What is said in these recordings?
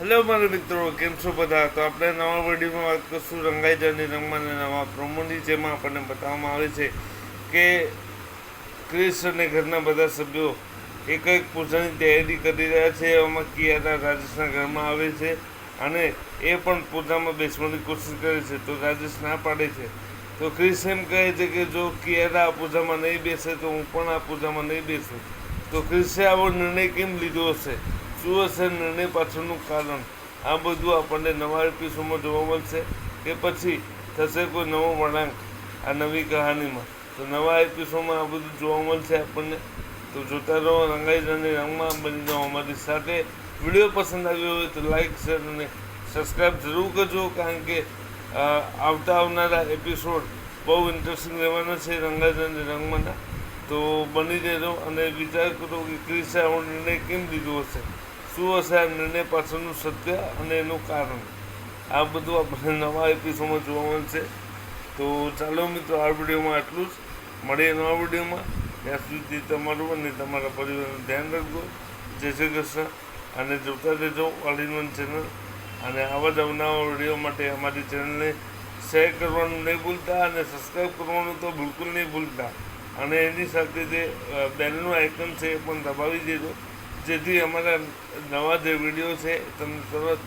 Hello મારા મિત્રો, કેમ છો બધા? તો આપણે નવા વિડીયોમાં વાત કરશું રંગાઈ જવાની રંગમાં નવા પ્રોમોની, જેમાં આપણને બતાવવામાં આવે છે કે ક્રિશ અને ઘરના બધા સભ્યો એક પૂજાની તૈયારી કરી રહ્યા છે. એવામાં કિયારા રાજેશના ઘરમાં આવે છે અને એ પણ પૂજામાં બેસવાની કોશિશ કરે છે, તો રાજેશ ના પાડે છે. તો ક્રિશ એમ કહે છે કે જો કિયારા આ પૂજામાં નહીં બેસે તો હું પણ આ પૂજામાં નહીં બેસું. તો ક્રિશે આવો નિર્ણય કેમ લીધો હશે? શું હશે નિર્ણય પાછળનું કારણ? આ બધું આપણને નવા એપિસોડમાં જોવા મળશે કે પછી થશે કોઈ નવો વળાંક આ નવી કહાનીમાં? તો નવા એપિસોડમાં આ બધું જોવા મળશે આપણને. તો જોતા રહો રંગાઈ જવાની રંગમાં, બની જાઓ અમારી સાથે. વિડીયો પસંદ આવ્યો હોય તો લાઈક, શેર અને સબસ્ક્રાઈબ જરૂર કરજો, કારણ કે આવનારા એપિસોડ બહુ ઇન્ટરેસ્ટિંગ રહેવાના છે રંગાઈ જવાની રંગમાંના. તો બની રહેજો અને વિચાર કરો કે ક્રિશે આવો નિર્ણય કેમ લીધો હશે? શું હશે આ નિર્ણય પાછળનું સત્ય અને એનું કારણ? આ બધું આપણે નવા એપિસોડમાં જોવા મળશે. તો ચાલો મિત્રો, આ વિડીયોમાં આટલું જ. મળીએ નવા વિડીયોમાં. ત્યાં સુધી તમારું અને તમારા પરિવારનું ધ્યાન રાખજો. જય શ્રી કૃષ્ણ. અને જોતા રહેજો ઓલ ઇન વન ચેનલ. અને આવા જ અવનવા વિડીયો માટે અમારી ચેનલને શેર કરવાનું નહીં ભૂલતા અને સબસ્ક્રાઈબ કરવાનું તો બિલકુલ નહીં ભૂલતા. અને એની સાથે જે બેલનું આઇકન છે એ પણ દબાવી દેજો, જેથી અમારા નવા જે વિડીયો છે તમને તરત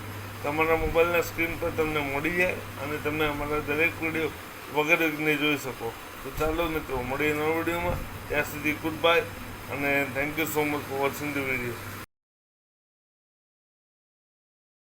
તમારા મોબાઈલના સ્ક્રીન પર તમને મળી જાય અને તમે અમારા દરેક વિડીયો વગર નહીં જોઈ શકો. તો ચાલો મિત્રો, મળીએ નવા વિડીયોમાં. ત્યાં સુધી ગુડ બાય અને thank you so much for watching the video.